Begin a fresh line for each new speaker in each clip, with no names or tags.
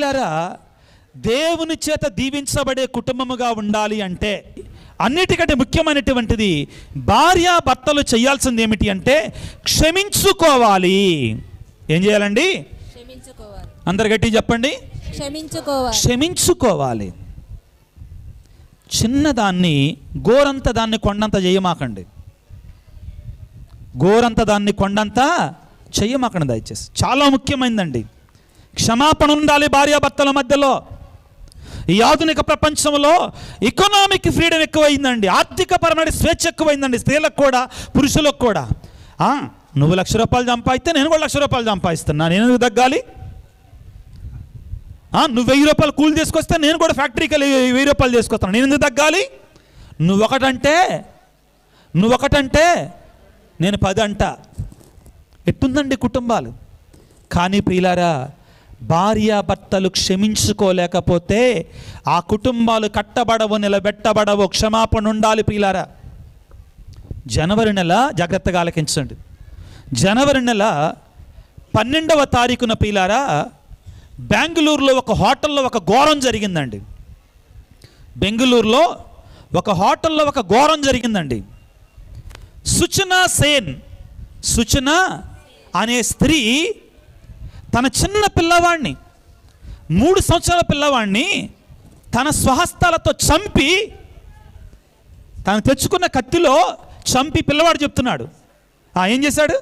ప్రియులారా, దేవుని చేత దీవించబడే కుటుంబముగా ఉండాలి అంటే అన్నిటికంటే ముఖ్యమైనటువంటిది భార్యాభర్తలు చేయాల్సింది ఏమిటి అంటే క్షమించుకోవాలి. ఏం చేయాలండి? అందరు గట్టి చెప్పండి. క్షమించుకోవాలి. చిన్నదాన్ని గోరంత దాన్ని కొండంత చేయమాకండి. గోరంత దాన్ని కొండంత చెయ్యమాకండి దయచేసి. చాలా ముఖ్యమైనదండి. క్షమాపణ ఉండాలి భార్యాభర్తల మధ్యలో. ఈ ఆధునిక ప్రపంచంలో ఎకనామిక్ ఫ్రీడమ్ ఎక్కువైందండి. ఆర్థికపరమైన స్వేచ్ఛ ఎక్కువైందండి. స్త్రీలకు కూడా పురుషులకు కూడా. నువ్వు ₹1,00,000 సంపాదిస్తే నేను కూడా ₹1,00,000 సంపాదిస్తున్నా, నేను ఎందుకు తగ్గాలి? నువ్వు ₹1,000 కూలి తీసుకొస్తే నేను కూడా ఫ్యాక్టరీకి వెళ్ళి ₹1,000 తీసుకొస్తాను, నేను ఎందుకు తగ్గాలి? నువ్వు ఒకటంటే నేను 10 అంట. ఎట్టుందండి కుటుంబాలు? కానీ ప్రియులారా, భార్యాభర్తలు క్షమించుకోలేకపోతే ఆ కుటుంబాలు కట్టబడవు, నిలబెట్టబడవు. క్షమాపణ ఉండాలి ప్రియులారా. జనవరి నెల జాగ్రత్తగా ఆలకించండి. జనవరి నెల 12వ తారీఖున ప్రియులారా, బెంగళూరులో ఒక హోటల్లో ఒక ఘోరం జరిగిందండి. బెంగళూరులో ఒక హోటల్లో ఒక ఘోరం జరిగిందండి. సుచన అనే స్త్రీ తన చిన్న పిల్లవాడిని, 3 సంవత్సరాల పిల్లవాడిని తన స్వహస్తాలతో చంపి, తను తెచ్చుకున్న కత్తిలో చంపి, పిల్లవాడు చెప్తున్నాడు, ఏం చేశాడు?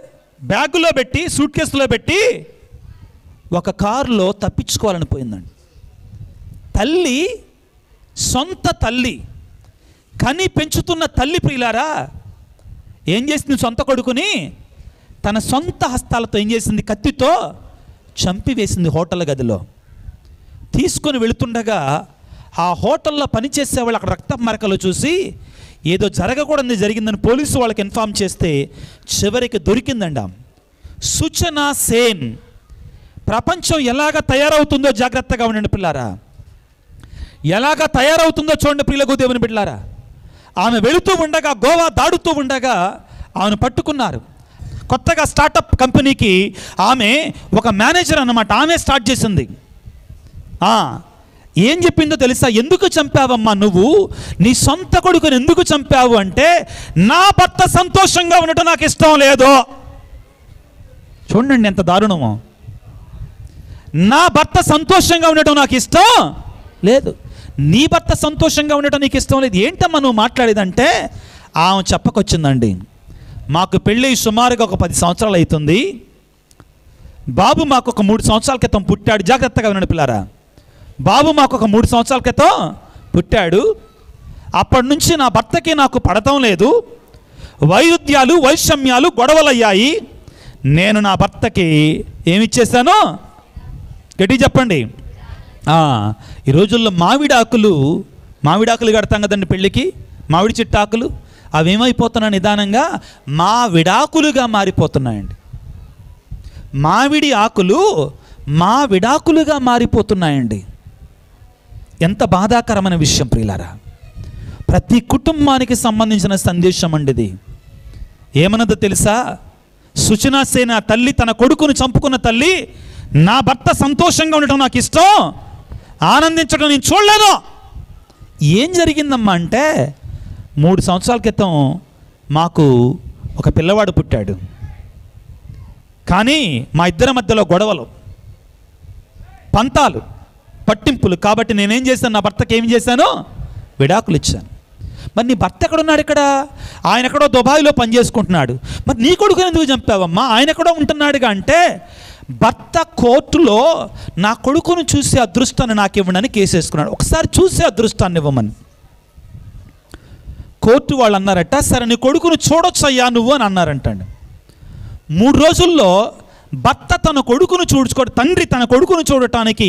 బ్యాగులో పెట్టి, సూట్ కేసులో పెట్టి ఒక కారులో తప్పించుకోవాలని పోయిందండి. తల్లి, సొంత తల్లి, కని పెంచుతున్న తల్లి ప్రియులారా ఏం చేసింది? సొంత కొడుకుని తన సొంత హస్తాలతో ఏం చేసింది? కత్తితో చంపివేసింది. హోటల్ గదిలో తీసుకొని వెళుతుండగా ఆ హోటల్లో పనిచేసే వాళ్ళు అక్కడ రక్త మరకలు చూసి ఏదో జరగకూడదు జరిగిందని పోలీసు వాళ్ళకి ఇన్ఫామ్ చేస్తే చివరికి దొరికిందండి. సుచనా సేన్. ప్రపంచం ఎలాగ తయారవుతుందో జాగ్రత్తగా ఉండండి పిల్లారా. ఎలాగ తయారవుతుందో చూడండి ప్రియులకు దేవుని బిడ్డలారా. ఆమె వెళుతూ ఉండగా, గోవా దాడుతూ ఉండగా ఆమెను పట్టుకున్నారు. కొత్తగా స్టార్టప్ కంపెనీకి ఆమె ఒక మేనేజర్ అన్నమాట. ఆమె స్టార్ట్ చేసింది. ఏం చెప్పిందో తెలుసా? ఎందుకు చంపావమ్మా నువ్వు? నీ సొంత కొడుకుని ఎందుకు చంపావు అంటే, నా భర్త సంతోషంగా ఉండటం నాకు ఇష్టం లేదు. చూడండి ఎంత దారుణమో. నా భర్త సంతోషంగా ఉండటం నాకు ఇష్టం లేదు. నీ భర్త సంతోషంగా ఉండటం నీకు ఇష్టం లేదు. ఏంటమ్మా నువ్వు మాట్లాడేదంటే ఆమె చెప్పకొచ్చిందండి. మాకు పెళ్ళి సుమారుగా ఒక 10 సంవత్సరాలు అవుతుంది. బాబు మాకు ఒక 3 సంవత్సరాల క్రితం పుట్టాడు. జాగ్రత్తగా వినండి పిల్లారా. బాబు మాకు ఒక 3 సంవత్సరాల క్రితం పుట్టాడు. అప్పటి నుంచి నా భర్తకి నాకు పడటం లేదు. వైరుధ్యాలు, వైషమ్యాలు, గొడవలయ్యాయి. నేను నా భర్తకి ఏమిచ్చేసాను? గట్టి చెప్పండి. ఈ రోజుల్లో మామిడాకులు కడతాం కదండి పెళ్ళికి, మామిడి చిట్టాకులు. అవి ఏమైపోతున్నాయి? నిదానంగా మావిడాకులుగా మారిపోతున్నాయండి. మామిడి ఆకులు మావిడాకులుగా మారిపోతున్నాయండి. ఎంత బాధాకరమైన విషయం ప్రియులారా. ప్రతి కుటుంబానికి సంబంధించిన సందేశం అండి ఇది. ఏమన్నదో తెలుసా? సుచనా సేన తల్లి, తన కొడుకును చంపుకున్న తల్లి, నా భర్త సంతోషంగా ఉండటం నాకు ఇష్టం, ఆనందించడం నేను చూడలేను. ఏం జరిగిందమ్మా అంటే, 3 సంవత్సరాల క్రితం మాకు ఒక పిల్లవాడు పుట్టాడు. కానీ మా ఇద్దరి మధ్యలో గొడవలు, పంతాలు, పట్టింపులు. కాబట్టి నేనేం చేశాను? నా భర్తకి ఏం చేశాను? విడాకులు ఇచ్చాను. మరి నీ భర్త ఎక్కడున్నాడు? ఇక్కడ ఆయన ఎక్కడో దుబాయ్లో పనిచేసుకుంటున్నాడు. మరి నీ కొడుకుని ఎందుకు చంపావమ్మా? ఆయన ఎక్కడో ఉంటున్నాడుగా అంటే, భర్త కోర్టులో నా కొడుకును చూసే అదృష్టాన్ని నాకు ఇవ్వమని కేసు వేసుకున్నాడు. ఒకసారి చూసే అదృష్టాన్ని ఇవ్వమని కోర్టు వాళ్ళు అన్నారట. సరే నీ కొడుకును చూడొచ్చయ్యా నువ్వు అని అన్నారంటండి. 3 రోజుల్లో భర్త తన కొడుకును తండ్రి తన కొడుకును చూడటానికి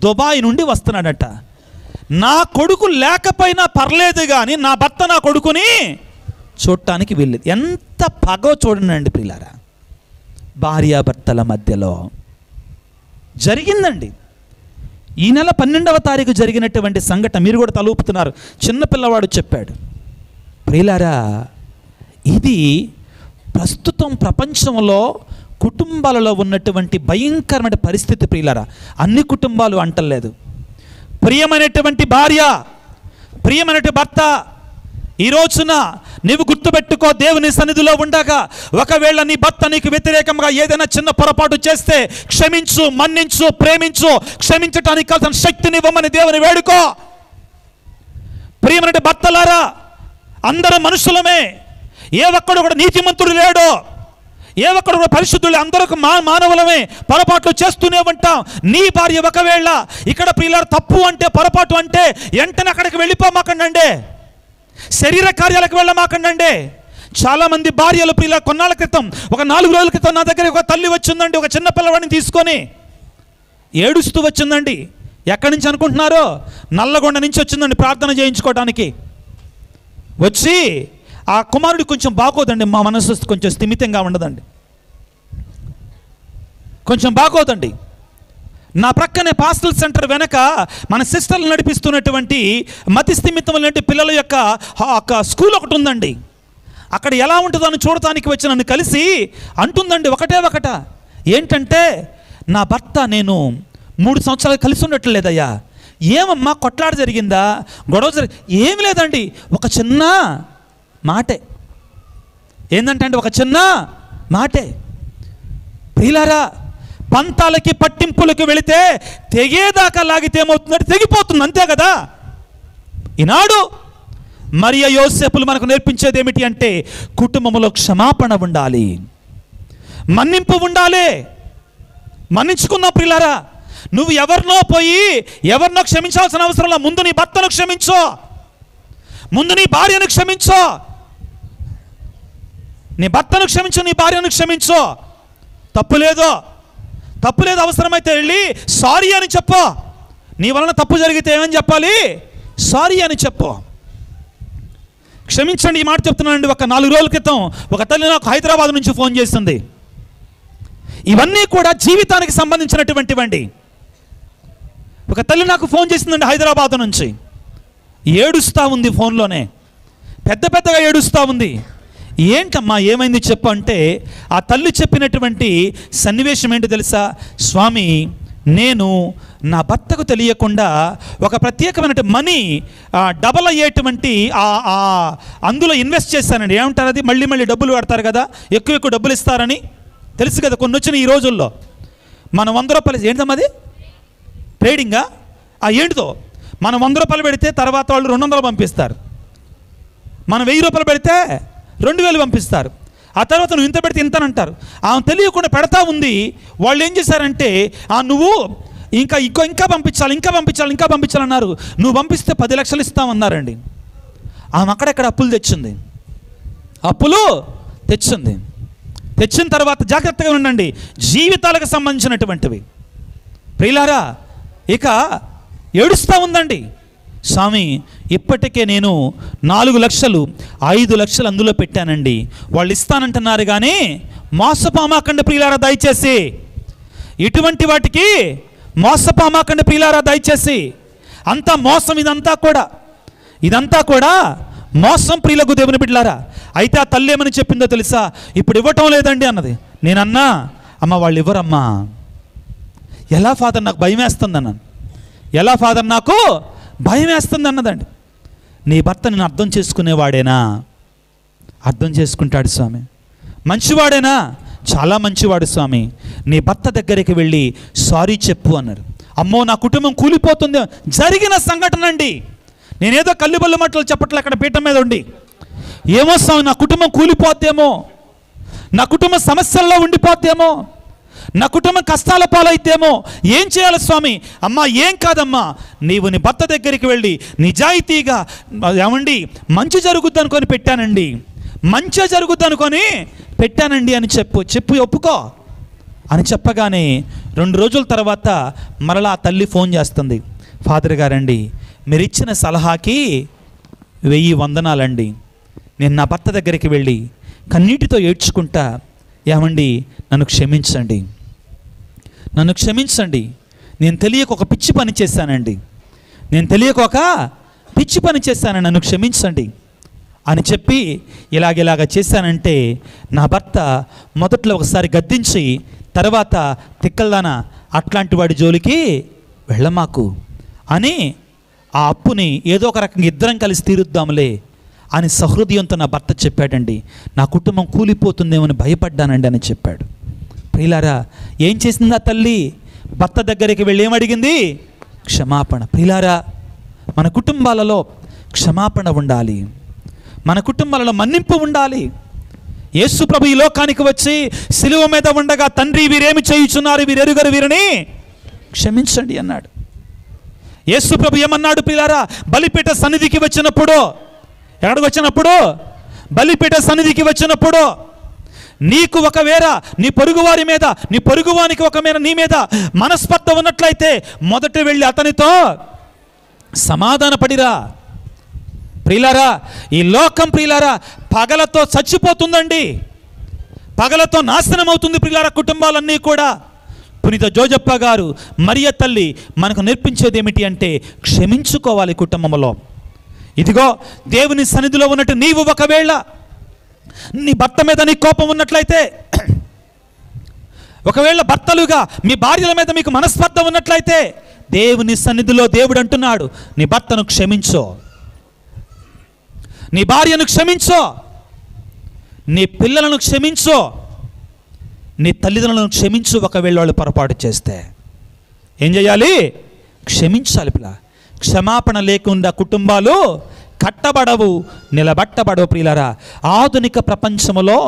దుబాయ్ నుండి వస్తున్నాడట. నా కొడుకు లేకపోయినా పర్లేదు కానీ నా భర్త నా కొడుకుని చూడటానికి వెళ్ళేది. ఎంత పగో చూడండి ప్రియులారా. భార్యాభర్తల మధ్యలో జరిగిందండి. ఈ నెల 12వ తారీఖు జరిగినటువంటి సంఘటన. మీరు కూడా తలూపుతున్నారు. చిన్నపిల్లవాడు చెప్పాడు. ప్రియులారా, ఇది ప్రస్తుతం ప్రపంచంలో కుటుంబాలలో ఉన్నటువంటి భయంకరమైన పరిస్థితి ప్రియులారా. అన్ని కుటుంబాలు అంటలేదు. ప్రియమైనటువంటి భార్య, ప్రియమైనటువంటి భర్త, ఈ రోజున నీవు గుర్తుపెట్టుకో, దేవుని సన్నిధిలో ఉండగా ఒకవేళ నీ భర్త నీకు వ్యతిరేకంగా ఏదైనా చిన్న పొరపాటు చేస్తే క్షమించు, మన్నించు, ప్రేమించు. క్షమించటానికి కావాల్సిన శక్తిని ఇవ్వమని దేవుని వేడుకో. ప్రియమైన భర్తలారా, అందరూ మనుషులమే, ఏ ఒక్కడు కూడా నీతిమంతుడు లేడు, ఏ ఒక్కడు కూడా పరిశుద్ధులు, అందరూ మానవులమే, పొరపాట్లు చేస్తూనే ఉంటాం. నీ భార్య ఒకవేళ ఇక్కడ ప్రియులారా తప్పు అంటే, పొరపాటు అంటే వెంటనే అక్కడికి వెళ్ళిపోమాకండి, శరీర కార్యాలకు వెళ్ళమాకండి. చాలామంది భార్యలు ప్రియుల కొన్నాళ్ళ క్రితం, ఒక 4 రోజుల క్రితం నా దగ్గర ఒక తల్లి వచ్చిందండి, ఒక చిన్న పిల్లవాడిని తీసుకొని ఏడుస్తూ వచ్చిందండి. ఎక్కడి నుంచి అనుకుంటున్నారో? నల్లగొండ నుంచి వచ్చిందండి ప్రార్థన చేయించుకోవడానికి. వచ్చి ఆ కుమారుడు కొంచెం బాగోదండి, మా మనసు కొంచెం స్థిమితంగా ఉండదండి, కొంచెం బాగోదండి. నా ప్రక్కనే పాస్టల్ సెంటర్ వెనక మన సిస్టర్లు నడిపిస్తున్నటువంటి మతి స్థిమితం లాంటి పిల్లల యొక్క స్కూల్ ఒకటి ఉందండి. అక్కడ ఎలా ఉంటుందో అని చూడటానికి వచ్చి నన్ను కలిసి అంటుందండి ఒకట, ఏంటంటే నా భర్త నేను 3 సంవత్సరాలు కలిసి ఉండట్లేదయ్యా. ఏమమ్మా, కొట్లాట జరిగిందా, గొడవ ఏమి లేదండి, ఒక చిన్న మాటే. ఏంటంటే ఒక చిన్న మాటే. ప్రియులారా, పంతాలకి పట్టింపులకు వెళితే తెగేదాకా లాగితే ఏమవుతుందంటే తెగిపోతుంది, అంతే కదా. ఈనాడు మరియ యోసేపులు మనకు నేర్పించేది ఏమిటి అంటే కుటుంబంలో క్షమాపణ ఉండాలి, మన్నింపు ఉండాలి. మన్నించుకున్నావు ప్రియులారా, నువ్వు ఎవరినో పోయి ఎవరినో క్షమించాల్సిన అవసరంలా. ముందు నీ భర్తను క్షమించో, ముందు నీ భార్యను క్షమించో, నీ భర్తను క్షమించు, నీ భార్యను క్షమించో. తప్పు లేదు, అవసరమైతే వెళ్ళి సారీ అని చెప్పు. నీ వలన తప్పు జరిగితే ఏమని చెప్పాలి? సారీ అని చెప్పు. క్షమించండి, ఈ మాట చెప్తున్నానండి. ఒక 4 రోజుల క్రితం ఒక తల్లి నాకు హైదరాబాద్ నుంచి ఫోన్ చేసింది. ఇవన్నీ కూడా జీవితానికి సంబంధించినటువంటివండి. ఒక తల్లి నాకు ఫోన్ చేసిందండి హైదరాబాద్ నుంచి. ఏడుస్తూ ఉంది, ఫోన్లోనే పెద్దగా ఏడుస్తూ ఉంది. ఏంటమ్మా ఏమైంది చెప్పు అంటే ఆ తల్లి చెప్పినటువంటి సన్నివేశం ఏంటి తెలుసా? స్వామి, నేను నా భర్తకు తెలియకుండా ఒక ప్రత్యేకమైన మనీ డబల్ అయ్యేటువంటి అందులో ఇన్వెస్ట్ చేశానండి. ఏమంటారు అది? మళ్ళీ డబ్బులు పెడతారు కదా, ఎక్కువ డబ్బులు ఇస్తారని తెలుసు కదా. కొన్ని వచ్చిన ఈ రోజుల్లో మనం 100 రూపాయలు, ఏంటమ్మా అది? ట్రేడింగా? ఏంటిదో, మనం 100 రూపాయలు పెడితే తర్వాత వాళ్ళు 200 పంపిస్తారు. మనం 1000 రూపాయలు పెడితే 2000 పంపిస్తారు. ఆ తర్వాత నువ్వు ఇంత పెడితే ఇంతనంటారు. ఆమె తెలియకుండా పెడతా ఉంది. వాళ్ళు ఏం చేశారంటే నువ్వు ఇంకా పంపించాలన్నారు. నువ్వు పంపిస్తే 10 లక్షలు ఇస్తామన్నారండి. ఆమె అక్కడెక్కడ అప్పులు తెచ్చింది. తెచ్చిన తర్వాత జాగ్రత్తగా ఉండండి, జీవితాలకు సంబంధించినటువంటివి. ప్రియులారా, ఇక ఏడుస్తూ ఉందండి. స్వామి, ఇప్పటికే నేను 4 లక్షలు 5 లక్షలు అందులో పెట్టానండి, వాళ్ళు ఇస్తానంటున్నారు కానీ మోసపోమాకండి ప్రియులారా, దయచేసి ఇటువంటి వాటికి మోసపోమాకండి ప్రియులారా, దయచేసి. అంతా మోసం, ఇదంతా కూడా మోసం ప్రియులకు దేవుని బిడ్డలారా. అయితే ఆ తల్లి ఏమని చెప్పిందో తెలుసా? ఇప్పుడు ఇవ్వటం లేదండి అన్నది. నేనన్నా, అమ్మ వాళ్ళు ఇవ్వరమ్మా. ఎలా ఫాదర్, నాకు భయం వేస్తుంది అన్నాను. ఎలా ఫాదర్, నాకు భయం వేస్తుంది అన్నదండి. నీ భర్త నేను అర్థం చేసుకునేవాడేనా? అర్థం చేసుకుంటాడు స్వామి. మంచివాడేనా? చాలా మంచివాడు స్వామి. నీ భర్త దగ్గరికి వెళ్ళి సారీ చెప్పు అన్నారు. అమ్మో, నా కుటుంబం కూలిపోతుంది. జరిగిన సంఘటన అండి. నేనేదో కల్లుబల్లు మాటలు చెప్పట్లే అక్కడ పీఠం మీద ఉండి. ఏమో స్వామి, నా కుటుంబం కూలిపోద్దేమో, నా కుటుంబం సమస్యల్లో ఉండిపోద్దేమో, నా కుటుంబం కష్టాల పాలైతేమో, ఏం చేయాలి స్వామి? అమ్మా, ఏం కాదమ్మా, నీవు నీ భర్త దగ్గరికి వెళ్ళి నిజాయితీగా ఏమండి మంచి జరుగుద్ది అనుకొని పెట్టానండి, మంచి జరుగుద్ది అనుకొని పెట్టానండి అని చెప్పు ఒప్పుకో అని చెప్పగానే 2 రోజుల తర్వాత మరలా ఆ తల్లి ఫోన్ చేస్తుంది. ఫాదర్ గారండి, మీరు ఇచ్చిన సలహాకి 1000 వందనాలండి. నేను నా భర్త దగ్గరికి వెళ్ళి కన్నీటితో ఏడ్చుకుంటా, ఏమండి నన్ను క్షమించండి, నేను తెలియక ఒక పిచ్చి పని చేశానండి, నన్ను క్షమించండి అని చెప్పి ఇలాగ చేశానంటే నా భర్త మొదట్లో ఒకసారి గద్దించి తర్వాత తిక్కల్దానా అట్లాంటి వాడి జోలికి వెళ్ళమాకు అని ఆ అప్పుని ఏదో ఒక రకంగా ఇద్దరం కలిసి తీరుద్దాంలే అని సహృదయంతో నా భర్త చెప్పాడండి. నా కుటుంబం కూలిపోతుందేమని భయపడ్డానండి అని చెప్పాడు. ప్రియులారా, ఏం చేసింది ఆ తల్లి? భర్త దగ్గరికి వెళ్ళి ఏమడిగింది? క్షమాపణ. ప్రియులారా, మన కుటుంబాలలో క్షమాపణ ఉండాలి, మన కుటుంబాలలో మన్నింపు ఉండాలి. యేసు ప్రభు ఈ లోకానికి వచ్చి సిలువ మీద ఉండగా తండ్రి వీరేమి చేయుచున్నారు, వీరెరుగరు, వీరిని క్షమించండి అన్నాడు. యేసు ప్రభు ఏమన్నాడు ప్రియులారా? బలిపీఠ సన్నిధికి వచ్చినప్పుడు, ఎక్కడికి వచ్చినప్పుడు? బలిపీఠ సన్నిధికి వచ్చినప్పుడు నీకు ఒకవేళ నీ పొరుగువారి మీద, నీ పొరుగువానికి ఒకవేళ నీ మీద మనస్పర్ధ ఉన్నట్లయితే మొదట వెళ్ళి అతనితో సమాధాన పడిరా. ప్రియులారా, ఈ లోకం ప్రియులారా పగలతో చచ్చిపోతుందండి, పగలతో నాశనం అవుతుంది ప్రియులారా కుటుంబాలన్నీ కూడా. పునీత జోజప్ప గారు, మరియ తల్లి మనకు నేర్పించేది ఏమిటి అంటే క్షమించుకోవాలి కుటుంబంలో. ఇదిగో దేవుని సన్నిధిలో ఉన్నట్టు నీవు ఒకవేళ నీ భర్త మీద నీ కోపం ఉన్నట్లయితే, ఒకవేళ భర్తలుగా మీ భార్యల మీద మీకు మనస్పర్ధ ఉన్నట్లయితే దేవుని సన్నిధిలో దేవుడు అంటున్నాడు, నీ భర్తను క్షమించో, నీ భార్యను క్షమించో, నీ పిల్లలను క్షమించో, నీ తల్లిదండ్రులను క్షమించు. ఒకవేళ వాళ్ళు పొరపాటు చేస్తే ఏం చేయాలి? క్షమించాలి. పిల్ల క్షమాపణ లేకుండా కుటుంబాలు కట్టబడవు, నిలబట్టబడవు. ప్రియులారా, ఆధునిక ప్రపంచంలో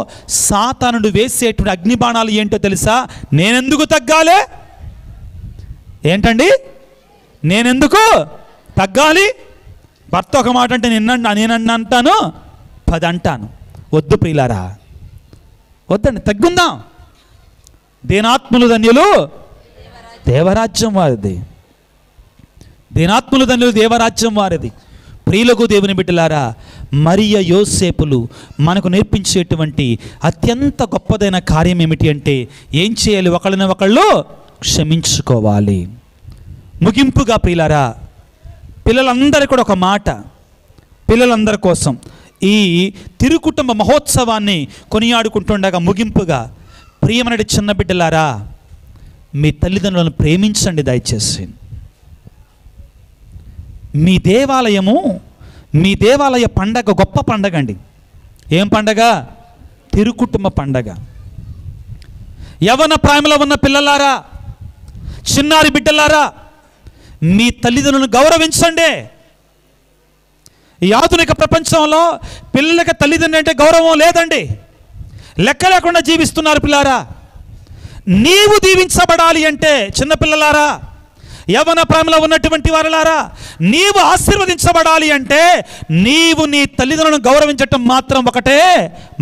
సాతానుడు వేసేటువంటి అగ్నిబాణాలు ఏంటో తెలుసా? నేనెందుకు తగ్గాలి? ఏంటండి? నేనెందుకు తగ్గాలి? భర్త ఒక మాట అంటే నేనన్న అంటాను, 10 అంటాను. వద్దు ప్రియులారా, వద్దండి, తగ్గుందాం. దీనాత్ములు ధన్యులు దేవరాజ్యం వారిది, దీనాత్ములు ధన్యులు దేవరాజ్యం వారిది. ప్రియులకు దేవుని బిడ్డలారా, మరియ యోసేపులు మనకు నేర్పించేటువంటి అత్యంత గొప్పదైన కార్యం ఏమిటి అంటే ఏం చేయాలి? ఒకళ్ళని ఒకళ్ళు క్షమించుకోవాలి. ముగింపుగా ప్రియులారా, పిల్లలందరూ కూడా ఒక మాట, పిల్లలందరి కోసం ఈ తిరుకుటుంబ మహోత్సవాన్ని కొనియాడుకుంటుండగా ముగింపుగా, ప్రియమైన చిన్న బిడ్డలారా, మీ తల్లిదండ్రులను ప్రేమించండి దయచేసి. మీ దేవాలయము, మీ దేవాలయ పండగ గొప్ప పండగ అండి. ఏం పండగ? తిరుకుటుంబ పండగ. యవ్వన ప్రాయంలో ఉన్న పిల్లలారా, చిన్నారి బిడ్డలారా, మీ తల్లిదండ్రులను గౌరవించండి. ఈ ఆధునిక ప్రపంచంలో పిల్లలకి తల్లిదండ్రులు అంటే గౌరవం లేదండి, లెక్క లేకుండా జీవిస్తున్నారు పిల్లారా. నీవు దీవించబడాలి అంటే చిన్నపిల్లలారా, యవ్వన ప్రాయంలో ఉన్నటువంటి వారులారా, నీవు ఆశీర్వదించబడాలి అంటే నీవు నీ తల్లిదండ్రులను గౌరవించటం మాత్రం ఒకటే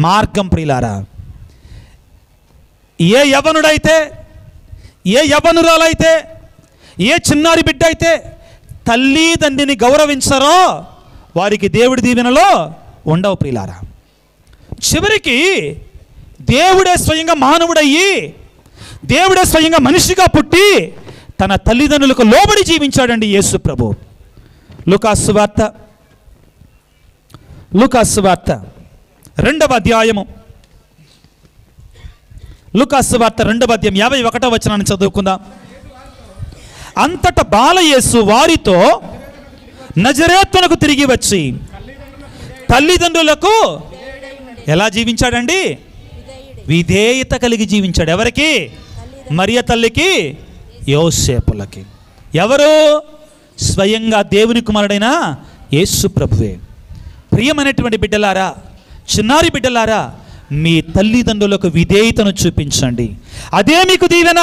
మార్గం ప్రియులారా. ఏ యవ్వనుడైతే, ఏ యవ్వనురాలైతే, ఏ చిన్నారి బిడ్డ అయితే తల్లిదండ్రిని గౌరవించరో వారికి దేవుడి దీవెనలో ఉండవు ప్రియులారా. చివరికి దేవుడే స్వయంగా మానవుడయ్యి, దేవుడే స్వయంగా మనిషిగా పుట్టి తన తల్లిదండ్రులకు లోబడి జీవించాడండి యేసు ప్రభు. లూకాసు వార్త 2వ అధ్యాయము, లూకాసు వార్త 2వ అధ్యాయం 51వ వచనాన్ని చదువుకుందాం. అంతట బాలయేసు వారితో నజరేతునకు తిరిగి వచ్చి తల్లిదండ్రులకు ఎలా జీవించాడండి? విధేయత కలిగి జీవించాడు. ఎవరికి? మరియ తల్లికి, యోసేపులకి. ఎవరు? స్వయంగా దేవుని కుమారుడైన యేసు ప్రభువే. ప్రియమైనటువంటి బిడ్డలారా, చిన్నారి బిడ్డలారా, మీ తల్లిదండ్రులకు విధేయతను చూపించండి. అదే మీకు దీవెన,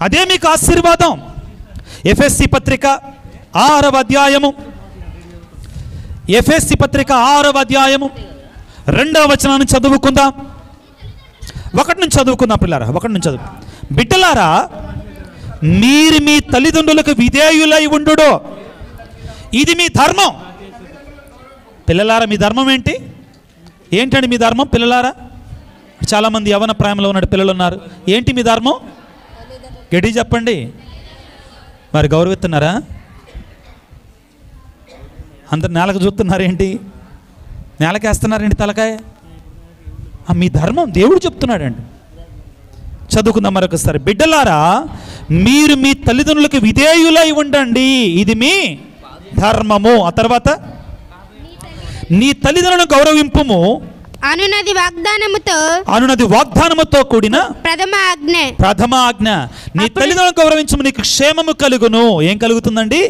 అదే మీకు ఆశీర్వాదం. ఎఫెసీ పత్రిక 6వ అధ్యాయము, ఎఫెసీ పత్రిక 6వ అధ్యాయము 2వ వచనాన్ని చదువుకుందాం. 1 నుంచి చదువుకుందాం పిల్లారా, 1 నుంచి చదువు. బిడ్డలారా, మీరు మీ తల్లిదండ్రులకు విధేయులై ఉండుడు, ఇది మీ ధర్మం. పిల్లలారా, మీ ధర్మం ఏంటి? ఏంటండి మీ ధర్మం? పిల్లలారా, చాలామంది యవ్వన ప్రాయంలో ఉన్న పిల్లలు ఉన్నారు. ఏంటి మీ ధర్మం? గట్టి చెప్పండి. మరి గౌరవిస్తున్నారా? అందరు నేలకు చూస్తున్నారు ఏంటి? నేలకేస్తున్నారండి తలకాయ. మీ ధర్మం దేవుడు చెప్తున్నాడండి. చదువుకుందాం మరొకసారి. బిడ్డలారా, మీరు మీ తల్లిదండ్రులకు విధేయులై ఉండండి, ఇది మీ ధర్మము. ఆ తర్వాత, నీ తల్లిదండ్రులను గౌరవింపుము అనునది వాగ్దానముతో కూడిన ప్రథమ ఆజ్ఞ. నీ తల్లిదండ్రులను గౌరవించము, నీకు క్షేమము కలుగును. ఏం కలుగుతుందండి?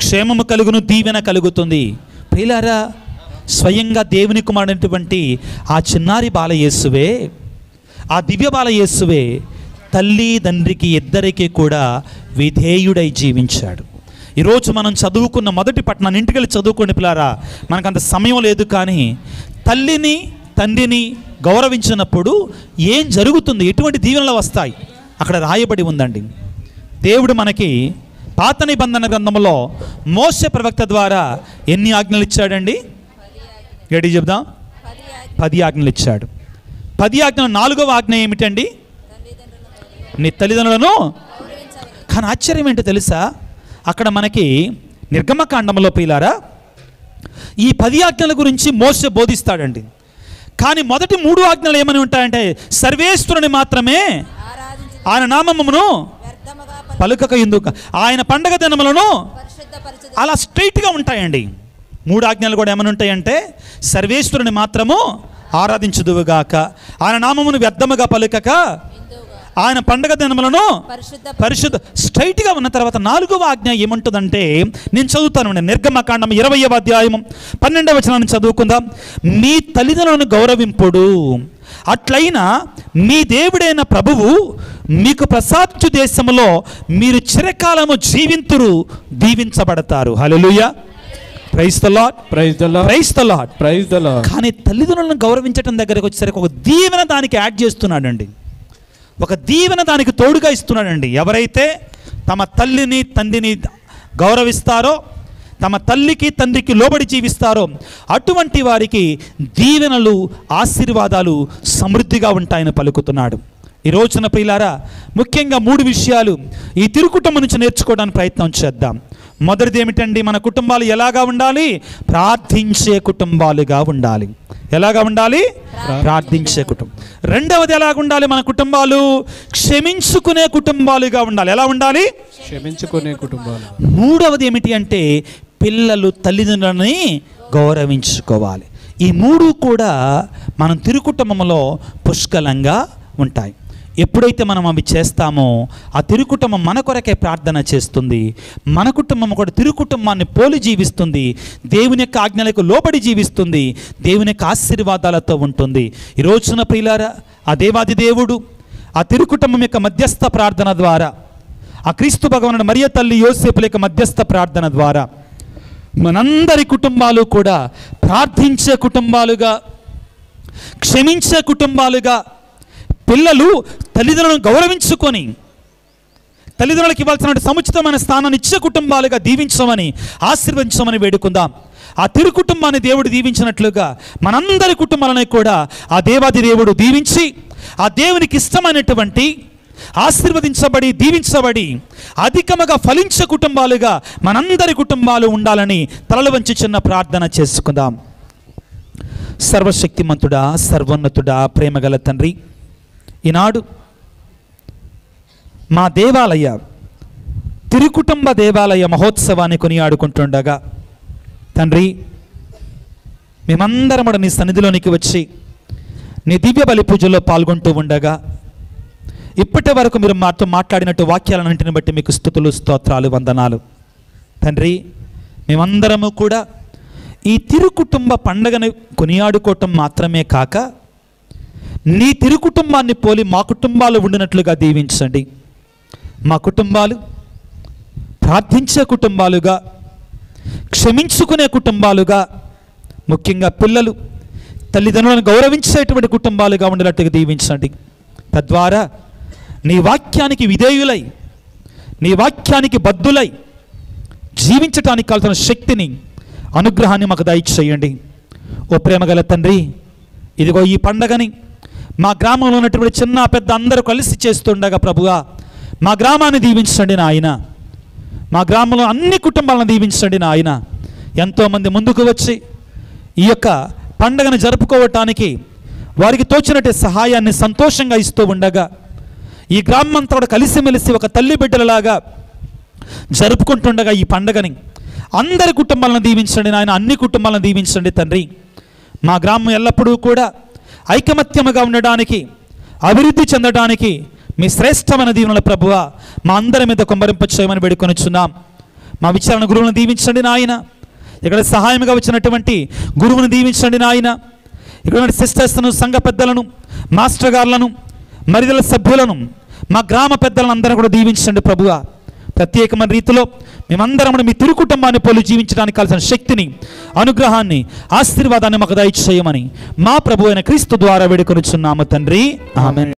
క్షేమము కలుగును, దీవెన కలుగుతుంది. ప్రియులారా, స్వయంగా దేవుని కుమారుడైనటువంటి ఆ చిన్నారి బాలయేసువే, ఆ దివ్య బాలయేసువే తల్లి తండ్రికి ఇద్దరికి కూడా విధేయుడై జీవించాడు. ఈరోజు మనం చదువుకున్న మొదటి పట్టణాన్ని ఇంటికి వెళ్ళి చదువుకోండి పిల్లారా. మనకంత సమయం లేదు, కానీ తల్లిని తండ్రిని గౌరవించినప్పుడు ఏం జరుగుతుంది, ఎటువంటి దీవెనలు వస్తాయి అక్కడ రాయబడి ఉందండి. దేవుడు మనకి పాత నిబంధన గ్రంథంలో మోషే ప్రవక్త ద్వారా ఎన్ని ఆజ్ఞలు ఇచ్చాడండి? ఏడి చెప్దాం. 10 ఆజ్ఞలు ఇచ్చాడు. 10 ఆజ్ఞలు 4వ ఆజ్ఞ ఏమిటండి? నీ తల్లిదండ్రులను. కానీ ఆశ్చర్యం ఏంటో తెలుసా, అక్కడ మనకి నిర్గమకాండంలో పిల్లారా ఈ 10 ఆజ్ఞల గురించి మోషే బోధిస్తాడండి. కానీ మొదటి 3 ఆజ్ఞలు ఏమని ఉంటాయంటే, సర్వేశ్వరుని మాత్రమే ఆయన నామమును పలుకక ఎందుకు, ఆయన పండగ దినములను, అలా స్ట్రైట్గా ఉంటాయండి. 3 ఆజ్ఞలు కూడా ఏమని ఉంటాయంటే, సర్వేశ్వరుని మాత్రము ఆరాధించుదువుగాక, ఆయన నామమును వ్యర్థముగా పలుకక, ఆయన పండగ దినములను పరిశుద్ధ. స్ట్రైట్గా ఉన్న తర్వాత 4వ ఆజ్ఞ ఏముంటుందంటే, నేను చదువుతాను. నిర్గమకాండం 20వ అధ్యాయం 12వ వచనాన్ని చదువుకుందాం. మీ తల్లిదండ్రులను గౌరవింపుడు, అట్లయినా మీ దేవుడైన ప్రభువు మీకు ప్రసాదించు దేశంలో మీరు చిరకాలము జీవింతురు, దీవించబడతారు. Hallelujah, praise the lord, praise the lord, praise the lord, praise the lord. కానీ తల్లిదండ్రులను గౌరవించడం దగ్గరకు వచ్చేసరికి ఒక దీవెన దానికి యాడ్ చేస్తున్నాడండి. ఒక దీవెన దానికి తోడుగా ఇస్తున్నాడండి. ఎవరైతే తమ తల్లిని తండ్రిని గౌరవిస్తారో, తమ తల్లికి తండ్రికి లోబడి జీవిస్తారో, అటువంటి వారికి దీవెనలు ఆశీర్వాదాలు సమృద్ధిగా ఉంటాయని పలుకుతున్నాడు. ఈ రోజున ప్రియులారా, ముఖ్యంగా 3 విషయాలు ఈ తిరుకుటుంబం నుంచి నేర్చుకోవడానికి ప్రయత్నం చేద్దాం. మొదటిది ఏమిటండి? మన కుటుంబాలు ఎలాగా ఉండాలి? ప్రార్థించే కుటుంబాలుగా ఉండాలి. ఎలాగా ఉండాలి? ప్రార్థించే కుటుంబం. రెండవది ఎలాగ ఉండాలి? మన కుటుంబాలు క్షమించుకునే కుటుంబాలుగా ఉండాలి. ఎలా ఉండాలి? క్షమించుకునే కుటుంబాలు. మూడవది ఏమిటి అంటే, పిల్లలు తల్లిదండ్రులని గౌరవించుకోవాలి. ఈ 3 కూడా మనం తిరుకుటుంబంలో పుష్కలంగా ఉంటాయి. ఎప్పుడైతే మనం అవి చేస్తామో ఆ తిరుకుటుంబం మన కొరకే ప్రార్థన చేస్తుంది. మన కుటుంబం కూడా తిరుకుటుంబాన్ని పోలి జీవిస్తుంది. దేవుని యొక్క ఆజ్ఞలకు లోబడి జీవిస్తుంది. దేవుని యొక్క ఆశీర్వాదాలతో ఉంటుంది. ఈ రోజున ప్రియులారా, ఆ దేవాది దేవుడు ఆ తిరుకుటుంబం యొక్క మధ్యస్థ ప్రార్థన ద్వారా, ఆ క్రీస్తు భగవానుడు మరియ తల్లి యోసేపుల యొక్క మధ్యస్థ ప్రార్థన ద్వారా మనందరి కుటుంబాలు కూడా ప్రార్థించే కుటుంబాలుగా, క్షమించే కుటుంబాలుగా, పిల్లలు తల్లిదండ్రులను గౌరవించుకొని తల్లిదండ్రులకు ఇవ్వాల్సిన సముచితమైన స్థానాన్ని ఇచ్చే కుటుంబాలుగా దీవించమని, ఆశీర్వదించమని వేడుకుందాం. ఆ తిరు కుటుంబాన్ని దేవుడు దీవించినట్లుగా మనందరి కుటుంబాలను కూడా ఆ దేవాది దేవుడు దీవించి, ఆ దేవునికి ఇష్టమైనటువంటి ఆశీర్వదించబడి దీవించబడి అధికముగా ఫలించే కుటుంబాలుగా మనందరి కుటుంబాలు ఉండాలని తలలు వంచి చిన్న ప్రార్థన చేసుకుందాం. సర్వశక్తిమంతుడా, సర్వోన్నతుడా, ప్రేమగల తండ్రి, ఈనాడు మా దేవాలయ తిరుకుటుంబ దేవాలయ మహోత్సవాన్ని కొనియాడుకుంటుండగా తండ్రి, మేమందరం నీ సన్నిధిలోనికి వచ్చి నీ దివ్య బలి పూజలో పాల్గొంటూ ఉండగా ఇప్పటి వరకు మీరు మాతో మాట్లాడినట్టు వాక్యాలన్నింటిని బట్టి మీకు స్తుతులు, స్తోత్రాలు, వందనాలు. తండ్రి, మేమందరము కూడా ఈ తిరుకుటుంబ పండగను కొనియాడుకోవటం మాత్రమే కాక నీ తిరుకుటుంబాన్ని పోలి మా కుటుంబాలు ఉండినట్లుగా దీవించండి. మా కుటుంబాలు ప్రార్థించే కుటుంబాలుగా, క్షమించుకునే కుటుంబాలుగా, ముఖ్యంగా పిల్లలు తల్లిదండ్రులను గౌరవించేటువంటి కుటుంబాలుగా ఉండేటట్టుగా దీవించండి. తద్వారా నీ వాక్యానికి విధేయులై, నీ వాక్యానికి బద్ధులై జీవించటానికి కావాల్సిన శక్తిని, అనుగ్రహాన్ని మాకు దయచేయండి. ఓ ప్రేమగల తండ్రి, ఇదిగో ఈ పండగని మా గ్రామంలో ఉన్నటువంటి చిన్న పెద్ద అందరూ కలిసి చేస్తుండగా ప్రభువా, మా గ్రామాన్ని దీవించండి నాయన. మా గ్రామంలో అన్ని కుటుంబాలను దీవించండి నాయన. ఎంతోమంది ముందుకు వచ్చి ఈ యొక్క పండగను జరుపుకోవటానికి వారికి తోచినట్టు సహాయాన్ని సంతోషంగా ఇస్తూ ఉండగా ఈ గ్రామం అంతా కూడా కలిసిమెలిసి ఒక తల్లి బిడ్డలలాగా జరుపుకుంటుండగా ఈ పండగని అందరి కుటుంబాలను దీవించండి నాయన, అన్ని కుటుంబాలను దీవించండి తండ్రి. మా గ్రామం ఎల్లప్పుడూ కూడా ఐకమత్యముగా ఉండడానికి, అభివృద్ధి చెందడానికి మీ శ్రేష్టమైన దీవెనల ప్రభువ మా అందరి మీద కుమ్మరింప చేయమని వేడుకొనిచున్నాం. మా విచారణ గురువులను దీవించండి నాయన. ఇక్కడ సహాయంగా వచ్చినటువంటి గురువును దీవించండి నాయన. ఇక్కడ సిస్టర్స్ను, సంఘ పెద్దలను, మాస్టర్ గారులను, మరిదల సభ్యులను, మా గ్రామ పెద్దలను అందరూ కూడా దీవించండి ప్రభువ. ప్రత్యేకమైన రీతిలో మేమందరం మీ తిరు కుటుంబాన్ని పోలి జీవించడానికి కావాల్సిన శక్తిని, అనుగ్రహాన్ని, ఆశీర్వాదాన్ని మాకు దయచేయమని మా ప్రభు అయిన క్రీస్తు ద్వారా వేడుకొనిచున్నాము తండ్రి. ఆమేన్.